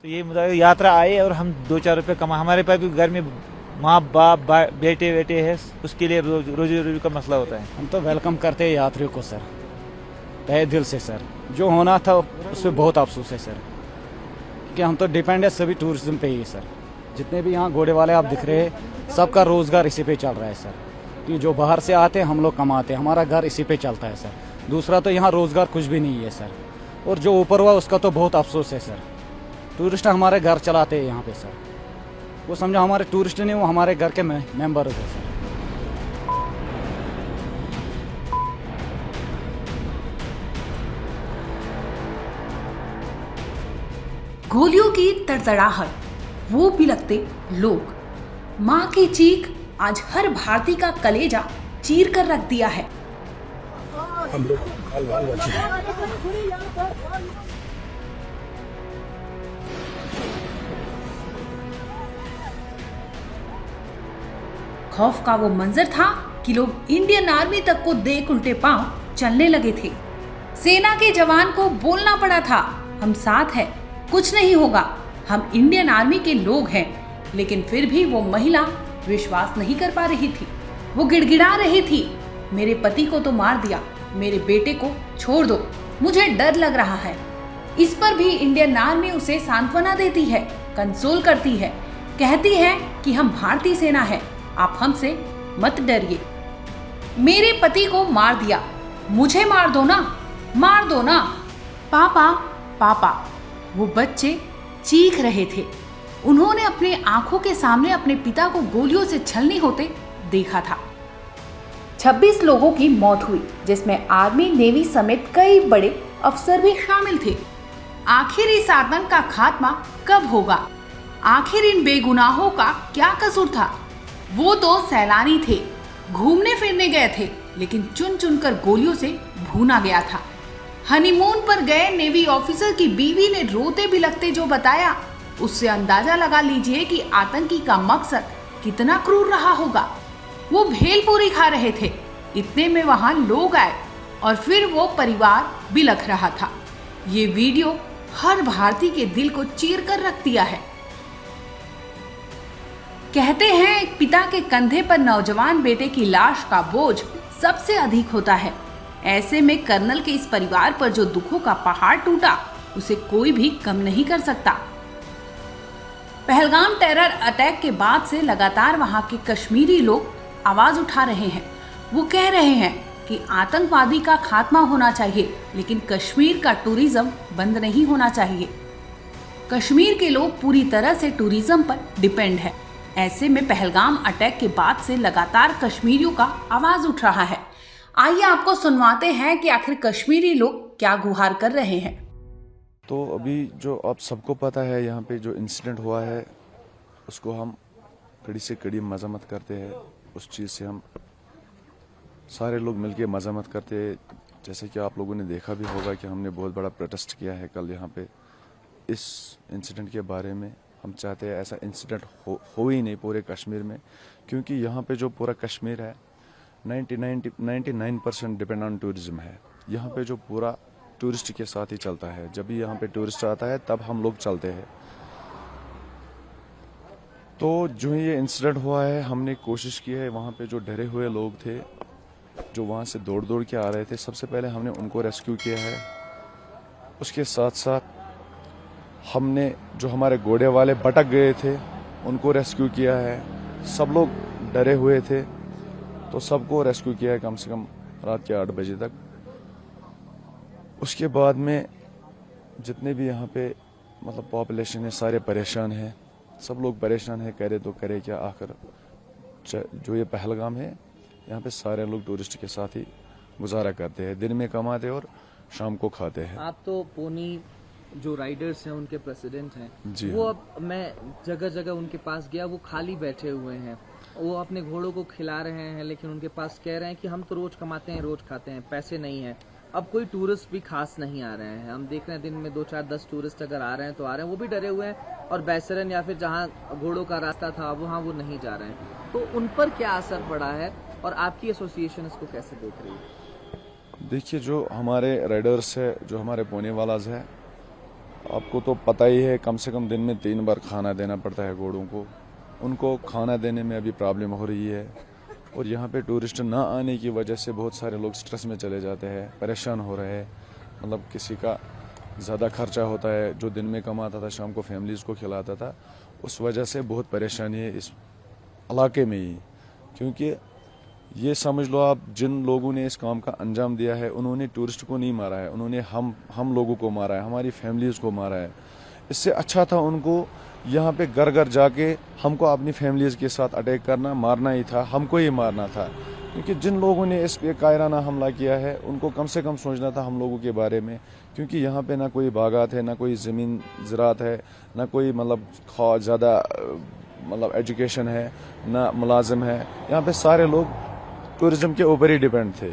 तो ये मुद्दा यात्रा आए और हम 2-4 रुपए कमा, हमारे पास भी घर में माँ बाप बेटे वेटे है, उसके लिए रोजी रोटी का मसला होता है। हम तो वेलकम करते हैं यात्रियों को सर, तहे दिल से सर। जो होना था उस पर बहुत अफसोस है सर, कि हम तो डिपेंड है सभी टूरिज्म पे ही सर। जितने भी यहाँ घोड़े वाले आप दिख रहे हैं, सबका रोजगार इसी पे चल रहा है सर। कि जो बाहर से आते हैं हम लोग कमाते हैं, हमारा घर इसी पे चलता है सर। दूसरा तो यहाँ रोजगार कुछ भी नहीं है सर। और जो ऊपर हुआ उसका तो बहुत अफसोस है सर। टूरिस्ट हमारे घर चलाते हैं यहाँ पे सर, वो समझो हमारे टूरिस्ट नहीं, वो हमारे घर के मेंबर है सर। गोलियों की तड़तड़ाहट, वो भी लगते लोग, माँ की चीख आज हर भारतीय का कलेजा चीर कर रख दिया है। खौफ का वो मंजर था कि लोग इंडियन आर्मी तक को देख उल्टे पांव चलने लगे थे। सेना के जवान को बोलना पड़ा था, हम साथ हैं, कुछ नहीं होगा, हम इंडियन आर्मी के लोग हैं। लेकिन फिर भी वो महिला विश्वास नहीं कर पा रही थी। वो गिड़गिड़ा रही थी, मेरे पति को तो मार दिया, मेरे बेटे को छोड़ दो, मुझे डर लग रहा है। इस पर भी इंडियन आर्मी उसे सांत्वना देती है, कंसोल करती है, कहती है कि हम भारतीय सेना है, आप हमसे मत डरिए। मेरे पति को मार दिया, मुझे मार दो ना, मार दो ना, पापा पापा। वो बच्चे चीख रहे थे। उन्होंने अपनी आंखों के सामने अपने पिता को गोलियों से छलनी होते देखा था। 26 लोगों की मौत हुई, जिसमें आर्मी, नेवी समेत कई बड़े अफसर भी शामिल थे। आखिर इस आतंक का खात्मा कब होगा? आखिर इन बेगुनाहों का क्या कसूर था? वो तो सैलानी थे, घूमने फिरने गए थे, लेकिन चुन चुनकर गोलियों से भूना गया था। हनीमून पर गए नेवी ऑफिसर की बीवी ने रोते बिलखते जो बताया, उससे अंदाजा लगा लीजिए कि आतंकी का मकसद कितना क्रूर रहा होगा। वो भेलपूरी खा रहे थे, इतने में वहां लोग आए और फिर वो परिवार बिलख रहा था। ये वीडियो हर भारतीय के दिल को चीर कर रख दिया है। कहते हैं एक पिता के कंधे पर नौजवान बेटे की लाश का बोझ सबसे अधिक होता है। ऐसे में कर्नल के इस परिवार पर जो दुखों का पहाड़ टूटा, उसे कोई भी कम नहीं कर सकता। पहलगाम टेरर अटैक के बाद से लगातार वहां के कश्मीरी लोग आवाज उठा रहे हैं। वो कह रहे हैं कि आतंकवादी का खात्मा होना चाहिए, लेकिन कश्मीर का टूरिज्म बंद नहीं होना चाहिए। कश्मीर के लोग पूरी तरह से टूरिज्म पर डिपेंड है। ऐसे में पहलगाम अटैक के बाद से लगातार कश्मीरियों का आवाज उठ रहा है। आइए आपको सुनवाते हैं कि आखिर कश्मीरी लोग क्या गुहार कर रहे हैं। तो अभी जो आप सबको पता है, यहाँ पे जो इंसिडेंट हुआ है उसको हम कड़ी से कड़ी मजम्मत करते हैं। उस चीज़ से हम सारे लोग मिलके मजम्मत करते हैं। जैसे कि आप लोगों ने देखा भी होगा कि हमने बहुत बड़ा प्रोटेस्ट किया है कल यहाँ पे इस इंसिडेंट के बारे में। हम चाहते हैं ऐसा इंसिडेंट हो ही नहीं पूरे कश्मीर में, क्योंकि यहाँ पे जो पूरा कश्मीर है 99% डिपेंड ऑन टूरिज्म है। यहाँ पे जो पूरा टूरिस्ट के साथ ही चलता है। जब भी यहाँ पे टूरिस्ट आता है तब हम लोग चलते हैं। तो जो ये इंसिडेंट हुआ है, हमने कोशिश की है, वहाँ पे जो डरे हुए लोग थे जो वहाँ से दौड़ दौड़ के आ रहे थे, सबसे पहले हमने उनको रेस्क्यू किया है। उसके साथ साथ हमने जो हमारे घोड़े वाले भटक गए थे उनको रेस्क्यू किया है। सब लोग डरे हुए थे तो सबको रेस्क्यू किया है कम से कम रात के 8 बजे तक। उसके बाद में जितने भी यहाँ पे मतलब पॉपुलेशन है सारे परेशान हैं। सब लोग परेशान हैं, करे तो करे क्या। आखिर जो ये पहलगाम है, यहाँ पे सारे लोग टूरिस्ट के साथ ही गुजारा करते हैं। दिन में कमाते और शाम को खाते हैं। आप तो पोनी जो राइडर्स हैं उनके प्रेसिडेंट हैं जी वो हाँ। अब मैं जगह जगह उनके पास गया, वो खाली बैठे हुए हैं। वो अपने घोड़ों को खिला रहे हैं, लेकिन उनके पास कह रहे हैं कि हम तो रोज कमाते हैं, रोज खाते हैं, पैसे नहीं है। अब कोई टूरिस्ट भी खास नहीं आ रहे हैं। हम देख रहे हैं दिन में 2-4-10 टूरिस्ट अगर आ रहे हैं तो आ रहे हैं, वो भी डरे हुए हैं। और बैसरन या फिर जहाँ घोड़ों का रास्ता था वहाँ वो नहीं जा रहे हैं। तो उन पर क्या असर पड़ा है और आपकी एसोसिएशन इसको कैसे देख रही है? देखिए, जो हमारे राइडर्स है, जो हमारे पोने वालाज है, आपको तो पता ही है, कम से कम दिन में 3 बार खाना देना पड़ता है घोड़ों को। उनको खाना देने में अभी प्रॉब्लम हो रही है, और यहाँ पे टूरिस्ट ना आने की वजह से बहुत सारे लोग स्ट्रेस में चले जाते हैं, परेशान हो रहे हैं। मतलब किसी का ज़्यादा खर्चा होता है, जो दिन में कमाता था शाम को फैमिलीज़ को खिलाता था, उस वजह से बहुत परेशानी है इस इलाके में ही। क्योंकि ये समझ लो आप, जिन लोगों ने इस काम का अंजाम दिया है उन्होंने टूरिस्ट को नहीं मारा है, उन्होंने हम लोगों को मारा है, हमारी फैमिलीज़ को मारा है। इससे अच्छा था उनको यहाँ पे घर घर जाके हमको अपनी फैमिलीज़ के साथ अटैक करना, मारना ही था, हमको ही मारना था। क्योंकि जिन लोगों ने इस पे कायराना हमला किया है उनको कम से कम सोचना था हम लोगों के बारे में। क्योंकि यहाँ पे ना कोई बागात है, ना कोई ज़मीन ज़रात है, ना कोई मतलब ज़्यादा मतलब एजुकेशन है, ना मुलाजिम है। यहाँ पे सारे लोग टूरिज़्म के ऊपर ही डिपेंड थे।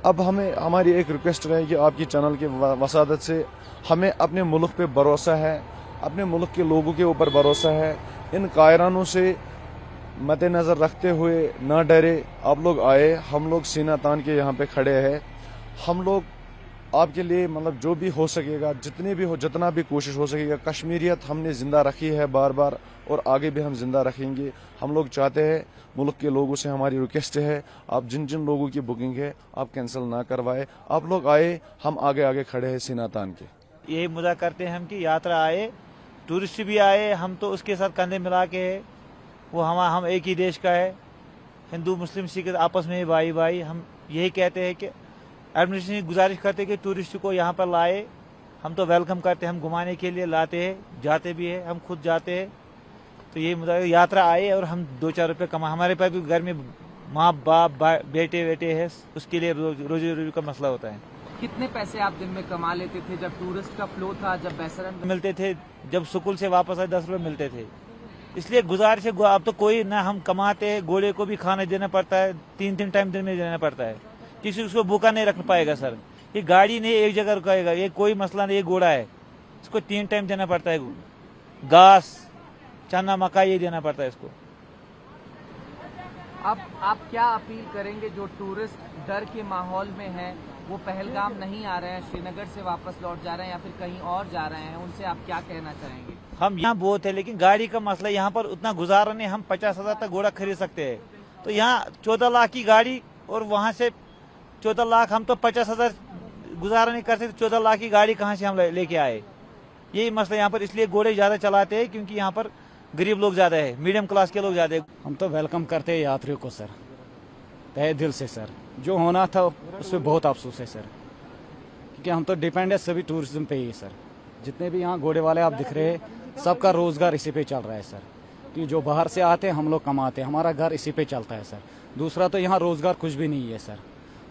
अब हमारी एक रिक्वेस्ट रहेगी आपकी चैनल के वसादत से, हमें अपने मुल्क पे भरोसा है, अपने मुल्क के लोगों के ऊपर भरोसा है। इन कायरानों से मद्देनज़र रखते हुए ना डरे, आप लोग आए, हम लोग सीना तान के यहाँ पे खड़े हैं। हम लोग आपके लिए मतलब जो भी हो सकेगा, जितना भी कोशिश हो सकेगा। कश्मीरियत हमने ज़िंदा रखी है बार बार, और आगे भी हम ज़िंदा रखेंगे। हम लोग चाहते हैं, मुल्क के लोगों से हमारी रिक्वेस्ट है, आप जिन लोगों की बुकिंग है आप कैंसिल ना करवाए। आप लोग आए, हम आगे खड़े हैं सीना तान के। यही मुद्दा करते हैं हम कि यात्रा आए, टूरिस्ट भी आए, हम तो उसके साथ कंधे मिला के है। वो हम एक ही देश का है, हिंदू मुस्लिम सिख आपस में भाई भाई। हम यही कहते हैं कि एडमिनिस्ट्रेशन की गुजारिश करते हैं कि टूरिस्ट को यहाँ पर लाए। हम तो वेलकम करते हैं, हम घुमाने के लिए लाते हैं, जाते भी है, हम खुद जाते हैं। तो यही मुद्दा, यात्रा आए और हम 2-4 रुपये कमा। हमारे पास भी घर में माँ बाप बेटे है, उसके लिए रोजी रोटी का मसला होता है। कितने पैसे आप दिन में कमा लेते थे जब टूरिस्ट का फ्लो था, जब बैसरन मिलते थे? जब स्कूल से वापस आए 10 रुपये मिलते थे। इसलिए गुजारिश है, अब तो कोई ना हम कमाते हैं, घोड़े को भी खाना देना पड़ता है, 3 टाइम दिन में देना पड़ता है। किसी उसको भूखा नहीं रख पाएगा सर। ये गाड़ी नहीं एक जगह रुकाएगा, ये कोई मसला नहीं। ये घोड़ा है, इसको 3 टाइम देना पड़ता है, घास चना मक्का ये देना पड़ता है इसको। अब आप क्या अपील करेंगे जो टूरिस्ट डर के माहौल में हैं, वो पहलगाम नहीं आ रहे हैं, श्रीनगर से वापस लौट जा रहे हैं या फिर कहीं और जा रहे हैं, उनसे आप क्या कहना चाहेंगे? हम यहाँ बहुत है, लेकिन गाड़ी का मसला, यहाँ पर उतना गुजारा नहीं। हम 50,000 तक घोड़ा खरीद सकते हैं, तो यहाँ 14 लाख की गाड़ी, और वहाँ से 14 लाख, हम तो 50,000 गुजारा नहीं कर सकते। 14 लाख की गाड़ी कहाँ से हम लेके आए? यही मसला यहाँ पर। इसलिए घोड़े ज्यादा चलाते हैं क्योंकि यहाँ पर गरीब लोग ज्यादा है, मीडियम क्लास के लोग ज्यादा है। हम तो वेलकम करते हैं यात्रियों को सर, तहे दिल से सर। जो होना था उस पर बहुत अफसोस है सर, क्योंकि हम तो डिपेंड है सभी टूरिज्म पे ही सर। जितने भी यहाँ घोड़े वाले आप दिख रहे हैं, सबका रोजगार इसी पे चल रहा है सर। कि जो बाहर से आते हैं हम लोग कमाते हैं, हमारा घर इसी पे चलता है सर। दूसरा तो यहाँ रोजगार कुछ भी नहीं है सर।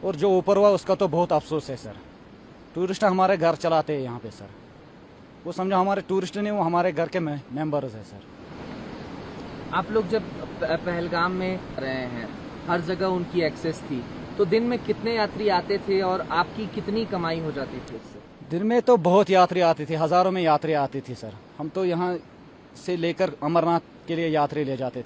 और जो ऊपर हुआ उसका तो बहुत अफसोस है सर। टूरिस्ट हमारे घर चलाते हैं यहाँ पे सर, वो समझो हमारे टूरिस्ट नहीं, वो हमारे घर के मेंबर्स है सर। आप लोग जब पहलगाम में रहे हैं, हर जगह उनकी एक्सेस थी, तो दिन में कितने यात्री आते थे और आपकी कितनी कमाई हो जाती थी उससे? दिन में तो बहुत यात्री आते थे, हजारों में यात्री आती थी सर। हम तो यहाँ से लेकर अमरनाथ के लिए यात्री ले जाते थे।